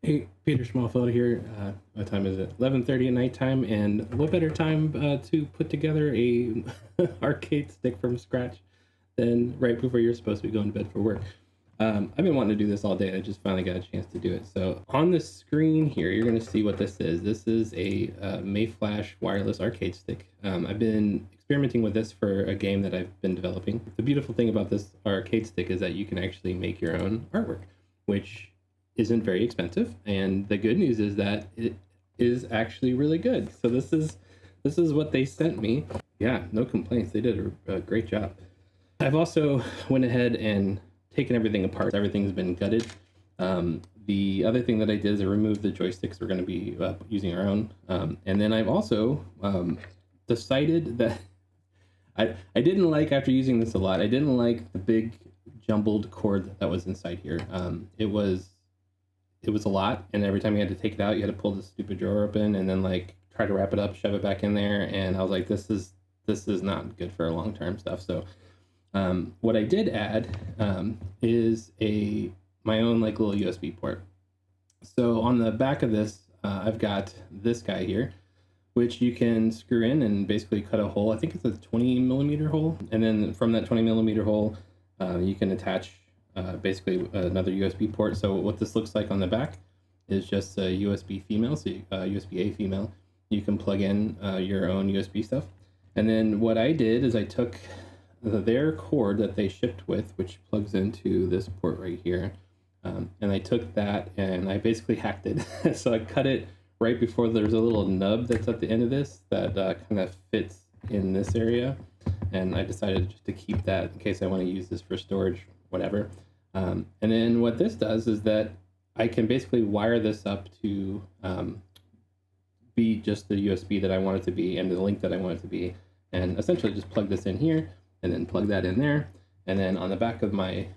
Hey, Peter Schmalfeld here. What time is it? 11:30 at nighttime, and what better time to put together a arcade stick from scratch than right before you're supposed to be going to bed for work. I've been wanting to do this all day. I just finally got a chance to do it. So on the screen here, you're going to see what this is. This is a MAYFLASH wireless arcade stick. I've been experimenting with this for a game that I've been developing. The beautiful thing about this arcade stick is that you can actually make your own artwork, which isn't very expensive, and the good news is that it is actually really good. So this is what they sent me. Yeah, no complaints. They did a great job. I've also went ahead and taken everything apart. Everything's been gutted. The other thing that I did is I removed the joysticks. We're going to be using our own, and then I've also decided that I didn't like, after using this a lot, I didn't like the big jumbled cord that was inside here. It was a lot, and every time you had to take it out, you had to pull the stupid drawer open and then like try to wrap it up, shove it back in there, and I was like, this is not good for long-term stuff. So what I did add is my own like little USB port. So on the back of this, I've got this guy here, which you can screw in and basically cut a hole. I think it's a 20 millimeter hole, and then from that 20 millimeter hole, you can attach basically another USB port. So what this looks like on the back is just a USB female, so USB-A female. You can plug in your own USB stuff. And then what I did is I took their cord that they shipped with, which plugs into this port right here, and I took that and I basically hacked it. So I cut it right before there's a little nub that's at the end of this that kind of fits in this area, and I decided just to keep that in case I want to use this for storage, whatever. And then what this does is that I can basically wire this up to be just the USB that I want it to be and the link that I want it to be, and essentially just plug this in here and then plug that in there, and then on the back of my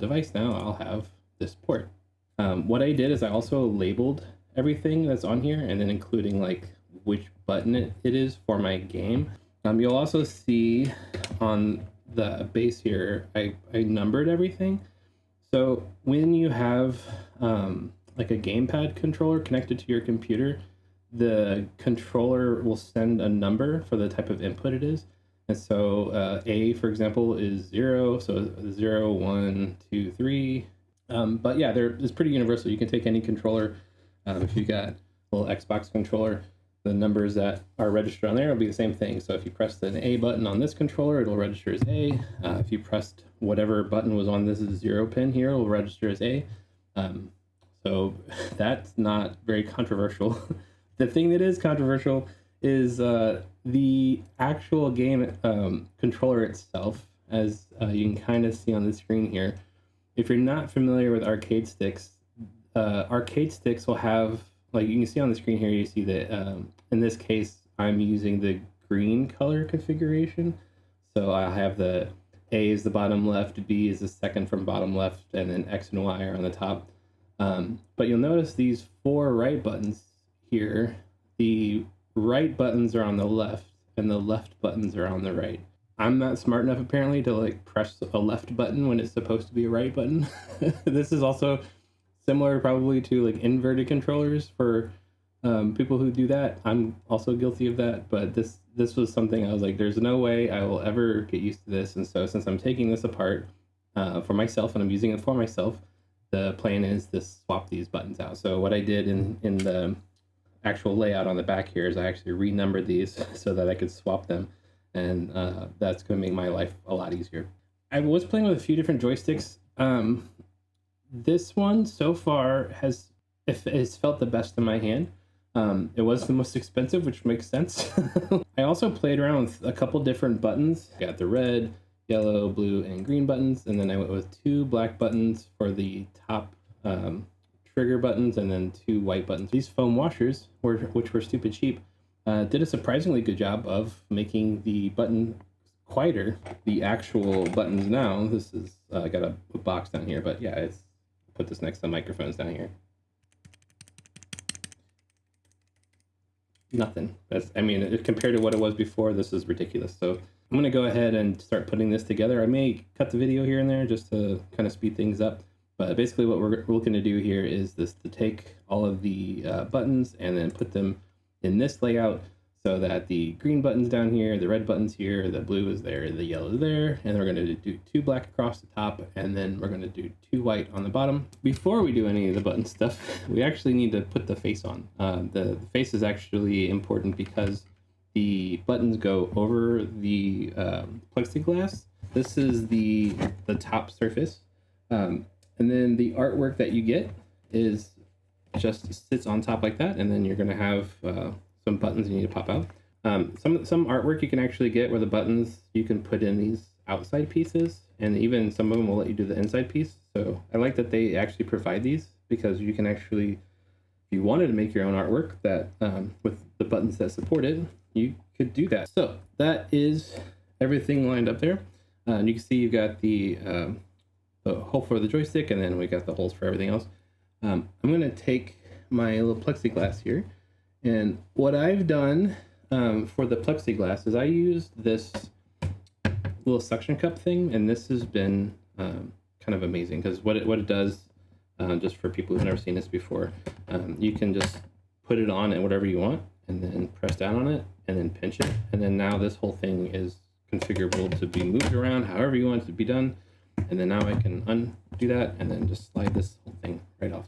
device now I'll have this port. What I did is I also labeled everything that's on here, and then including like which button it is for my game. You'll also see on the base here I numbered everything. So when you have like a gamepad controller connected to your computer, the controller will send a number for the type of input it is. And so A, for example, is 0, so 0, 1, 2, 3. But yeah, it's pretty universal. You can take any controller. If you got a little Xbox controller, the numbers that are registered on there will be the same thing. So if you press the A button on this controller, it'll register as A. If you pressed whatever button was on this 0 pin here, it'll register as A. So that's not very controversial. The thing that is controversial is the actual game controller itself, as you can kind of see on the screen here. If you're not familiar with arcade sticks will have, like you can see on the screen here, you see that in this case, I'm using the green color configuration. So I have the A is the bottom left, B is the second from bottom left, and then X and Y are on the top. But you'll notice these 4 right buttons here, the right buttons are on the left and the left buttons are on the right. I'm not smart enough apparently to like press a left button when it's supposed to be a right button. This is also similar probably to like inverted controllers for people who do that. I'm also guilty of that, but this was something I was like, there's no way I will ever get used to this. And so since I'm taking this apart for myself and I'm using it for myself, the plan is to swap these buttons out. So what I did in the actual layout on the back here is I actually renumbered these so that I could swap them, and that's going to make my life a lot easier. I was playing with a few different joysticks. This one so far has felt the best in my hand. It was the most expensive, which makes sense. I also played around with a couple different buttons. I got the red, yellow, blue, and green buttons, and then I went with 2 black buttons for the top trigger buttons, and then 2 white buttons. These foam washers, which were stupid cheap, did a surprisingly good job of making the button quieter. The actual buttons now, this is I got a box down here, but yeah, put this next to the microphones down here. Nothing. Compared to what it was before, this is ridiculous. So I'm going to go ahead and start putting this together. I may cut the video here and there just to kind of speed things up, But basically what we're looking to do here is to take all of the buttons and then put them in this layout so that the green button's down here, the red button's here, the blue is there, the yellow is there, and we're going to do 2 black across the top, and then we're going to do 2 white on the bottom. Before we do any of the button stuff, we actually need to put the face on. The face is actually important because the buttons go over the plexiglass. This is the top surface, and then the artwork that you get is just sits on top like that, and then you're going to have some buttons you need to pop out. Some artwork you can actually get where the buttons you can put in these outside pieces, and even some of them will let you do the inside piece. So I like that they actually provide these, because you can actually, if you wanted to make your own artwork that with the buttons that support it, you could do that. So that is everything lined up there. And you can see you've got the hole for the joystick, and then we got the holes for everything else. I'm going to take my little plexiglass here, and what I've done for the plexiglass is I used this little suction cup thing, and this has been kind of amazing, because what it does, just for people who've never seen this before, you can just put it on at whatever you want, and then press down on it, and then pinch it, and then now this whole thing is configurable to be moved around however you want it to be done. And then now I can undo that and then just slide this whole thing right off.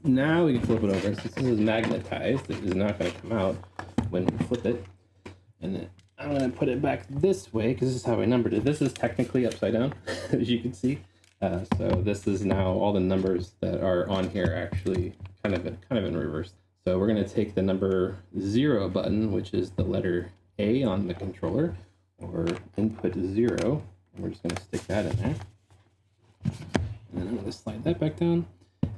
Now we can flip it over. Since this is magnetized, it is not going to come out when we flip it. And then I'm going to put it back this way, because this is how I numbered it. This is technically upside down, as you can see. So this is now all the numbers that are on here actually kind of in reverse. So we're going to take the number 0 button, which is the letter A on the controller, or input 0. And we're just going to stick that in there. And then I'm going to slide that back down,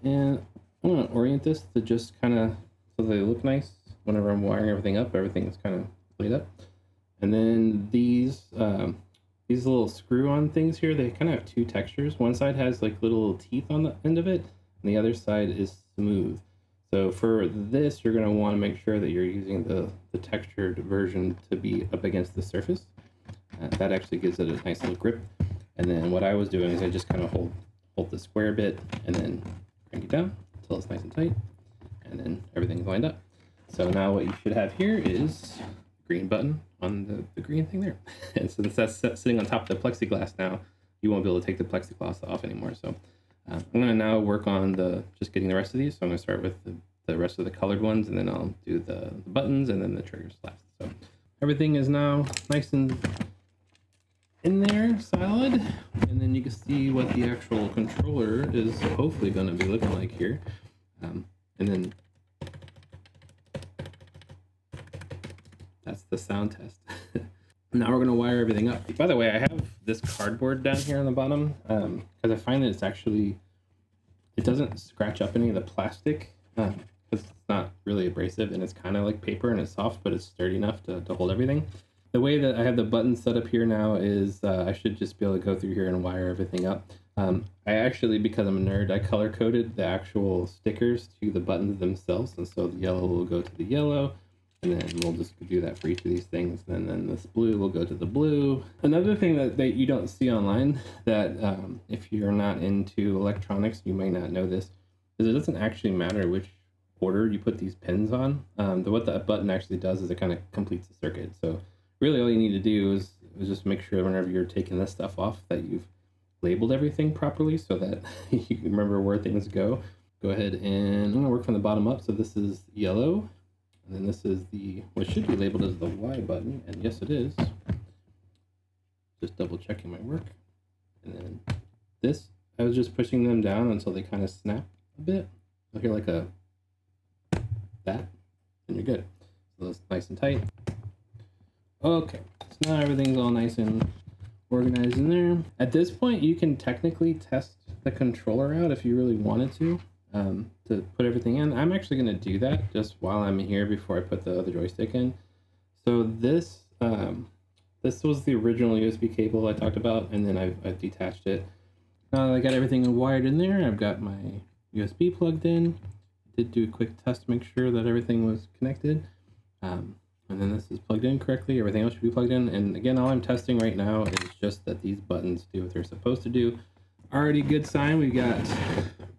and I'm going to orient this to just kind of so they look nice whenever I'm wiring everything up. Everything is kind of laid up. And then these little screw-on things here, they kind of have 2 textures. One side has like little teeth on the end of it, and the other side is smooth. So for this, you're going to want to make sure that you're using the textured version to be up against the surface. That actually gives it a nice little grip. And then what I was doing is I just kind of hold the square bit and then crank it down until it's nice and tight, and then everything's lined up. So now what you should have here is the green button on the green thing there. And so that's sitting on top of the plexiglass now, you won't be able to take the plexiglass off anymore. So I'm going to now work on just getting the rest of these. So I'm going to start with the rest of the colored ones, and then I'll do the buttons and then the triggers last. So everything is now nice and in there, solid, and then you can see what the actual controller is hopefully going to be looking like here. And then that's the sound test. Now we're going to wire everything up. By the way, I have this cardboard down here on the bottom because I find that it doesn't scratch up any of the plastic, because it's not really abrasive, and it's kind of like paper, and it's soft, but it's sturdy enough to hold everything. The way that I have the buttons set up here now is I should just be able to go through here and wire everything up. I actually, because I'm a nerd, I color coded the actual stickers to the buttons themselves, and so the yellow will go to the yellow, and then we'll just do that for each of these things, and then this blue will go to the blue. Another thing that you don't see online, that if you're not into electronics, you may not know this, is it doesn't actually matter which order you put these pins on. What that button actually does is it kind of completes the circuit. So really all you need to do is just make sure whenever you're taking this stuff off that you've labeled everything properly so that you can remember where things go. Go ahead, and I'm going to work from the bottom up. So this is yellow, and then this is what should be labeled as the Y button, and yes it is. Just double checking my work. And then this, I was just pushing them down until they kind of snap a bit. You'll hear like that, and you're good. So that's nice and tight. Okay, so now everything's all nice and organized in there. At this point, you can technically test the controller out if you really wanted to put everything in. I'm actually going to do that just while I'm here before I put the other joystick in. So this was the original USB cable I talked about, and then I've detached it. Now that I got everything wired in there, I've got my USB plugged in. I did do a quick test to make sure that everything was connected. And then this is plugged in correctly. Everything else should be plugged in. And again, all I'm testing right now is just that these buttons do what they're supposed to do. already good sign. We got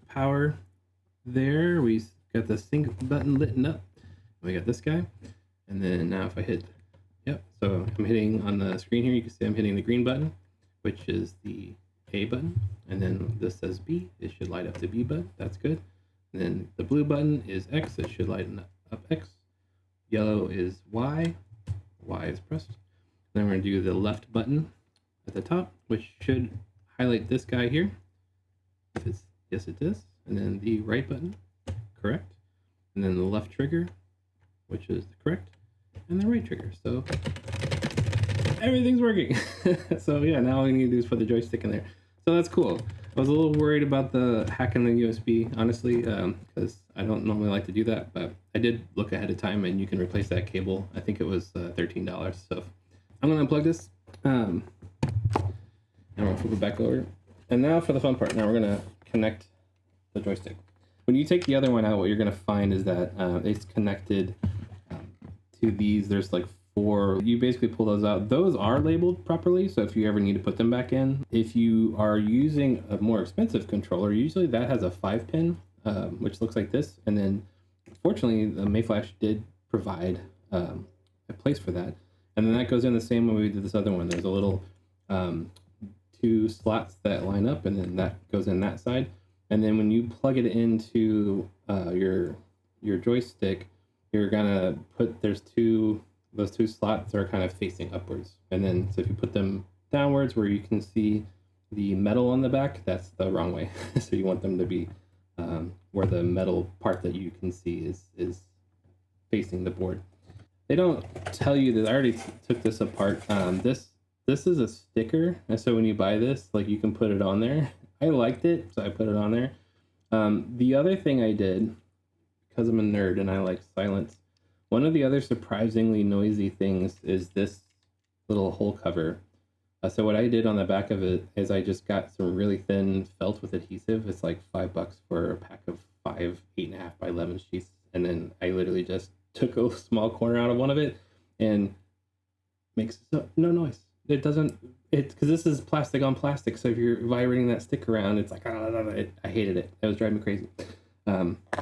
power there. We got the sync button lit up. We got this guy. And then now if I hit, yep, so I'm hitting on the screen here, you can see I'm hitting the green button, which is the A button. And then this says B, it should light up the B button, that's good. And then the blue button is X, it should lighten up X. Yellow is Y, Y is pressed. Then we're gonna do the left button at the top, which should highlight this guy here. If it's, yes it does. And then the right button, correct. And then the left trigger, which is correct. And the right trigger, so everything's working. So yeah, now all we need to do is put the joystick in there. So that's cool. I was a little worried about the hacking the USB, honestly, because I don't normally like to do that, but I did look ahead of time and you can replace that cable. I think it was $13. So I'm gonna unplug this. And we'll flip it back over. And now for the fun part. Now we're gonna connect the joystick. When you take the other one out, what you're gonna find is that it's connected to these. There's like 4. You basically pull those out. Those are labeled properly, so if you ever need to put them back in. If you are using a more expensive controller, usually that has a 5-pin, which looks like this. And then, fortunately, the MAYFLASH did provide a place for that. And then that goes in the same way we did this other one. There's a little 2 slots that line up, and then that goes in that side. And then when you plug it into your joystick, you're gonna put, those two slots are kind of facing upwards. And then, so if you put them downwards where you can see the metal on the back, that's the wrong way. So you want them to be where the metal part that you can see is facing the board. They don't tell you that. I already took this apart. This is a sticker. And so when you buy this, like, you can put it on there. I liked it, so I put it on there. The other thing I did, because I'm a nerd and I like silence, one of the other surprisingly noisy things is this little hole cover. So what I did on the back of it is I just got some really thin felt with adhesive. It's like $5 for a pack of 5 8.5 by 11 sheets. And then I literally just took a small corner out of one of it and makes no noise. It doesn't, because this is plastic on plastic. So if you're vibrating that stick around, it's like, I hated it. It was driving me crazy.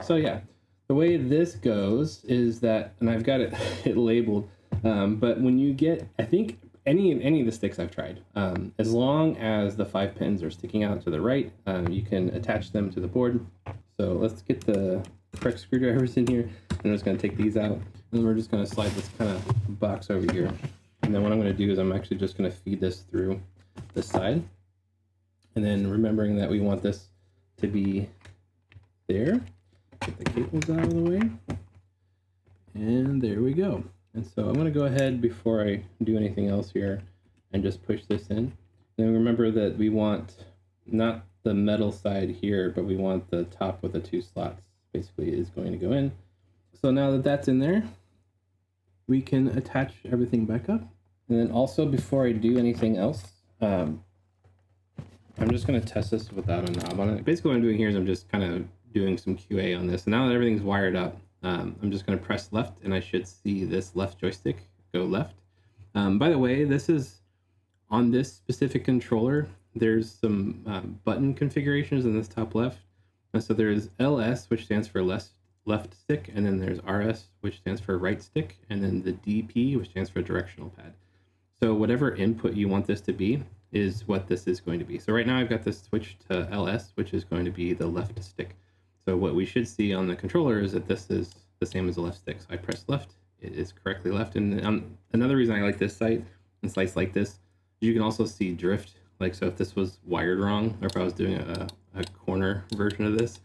So yeah. The way this goes is that, and I've got it labeled, but when you get, I think any of the sticks I've tried, as long as the 5 pins are sticking out to the right, you can attach them to the board. So let's get the correct screwdrivers in here, and I'm just going to take these out, and we're just going to slide this kind of box over here. And then what I'm going to do is I'm actually just going to feed this through this side, and then remembering that we want this to be there. Get the cables out of the way, and there we go. And so I'm going to go ahead before I do anything else here and just push this in. And remember that we want not the metal side here, but we want the top with the 2 slots basically is going to go in. So now that that's in there, we can attach everything back up. And then also, before I do anything else, I'm just going to test this without a knob on it. Basically what I'm doing here is I'm just kind of doing some QA on this. And now that everything's wired up, I'm just going to press left, and I should see this left joystick go left. By the way, this is on this specific controller. There's some button configurations in this top left. And so there's LS, which stands for left stick, and then there's RS, which stands for right stick, and then the DP, which stands for directional pad. So whatever input you want this to be is what this is going to be. So right now I've got this switched to LS, which is going to be the left stick. So what we should see on the controller is that this is the same as the left stick. So I press left, it is correctly left. And another reason I like this site and sites like this, you can also see drift. Like, so if this was wired wrong, or if I was doing a corner version of this,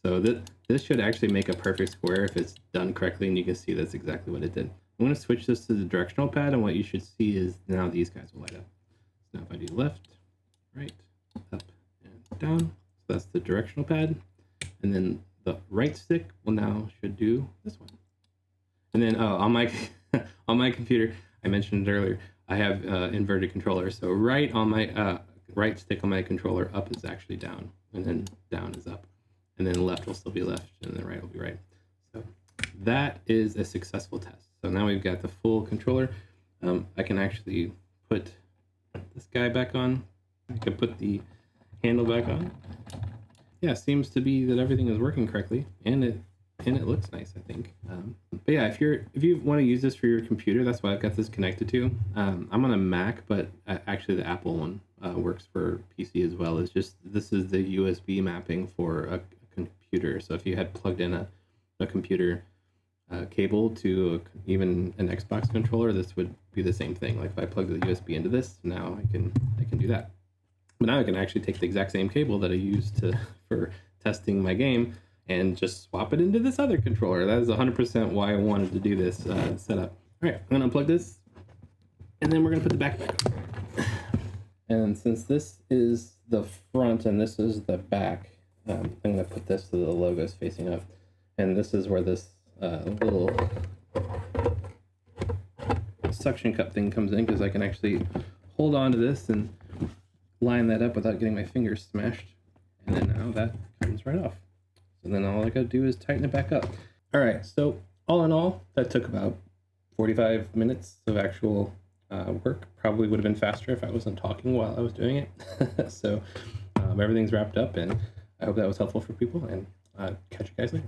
so this should actually make a perfect square if it's done correctly, and you can see that's exactly what it did. I'm going to switch this to the directional pad, and what you should see is now these guys will light up. So now if I do left, right, up, and down, so that's the directional pad. And then the right stick will now should do this one. And then on my on my computer, I mentioned it earlier, I have inverted controller. So right on my right stick on my controller, up is actually down, and then down is up, and then left will still be left, and then right will be right. So that is a successful test. So now we've got the full controller. I can actually put this guy back on. I can put the handle back on. Yeah, seems to be that everything is working correctly, and it looks nice, I think. But yeah, if you want to use this for your computer, that's what I've got this connected to. I'm on a Mac, but actually the Apple one works for PC as well. It's just this is the USB mapping for a computer. So if you had plugged in a computer cable to even an Xbox controller, this would be the same thing. Like if I plug the USB into this, now I can do that. But now I can actually take the exact same cable that I used for testing my game and just swap it into this other controller. That is 100% why I wanted to do this setup. All right, I'm gonna unplug this, and then we're gonna put the back on. And since this is the front and this is the back, I'm gonna put this so the logo's facing up. And this is where this little suction cup thing comes in, because I can actually hold on to this and line that up without getting my fingers smashed. And then now that comes right off. So then all I gotta do is tighten it back up. All right, so all in all, that took about 45 minutes of actual work. Probably would have been faster if I wasn't talking while I was doing it. So everything's wrapped up, and I hope that was helpful for people, and catch you guys later.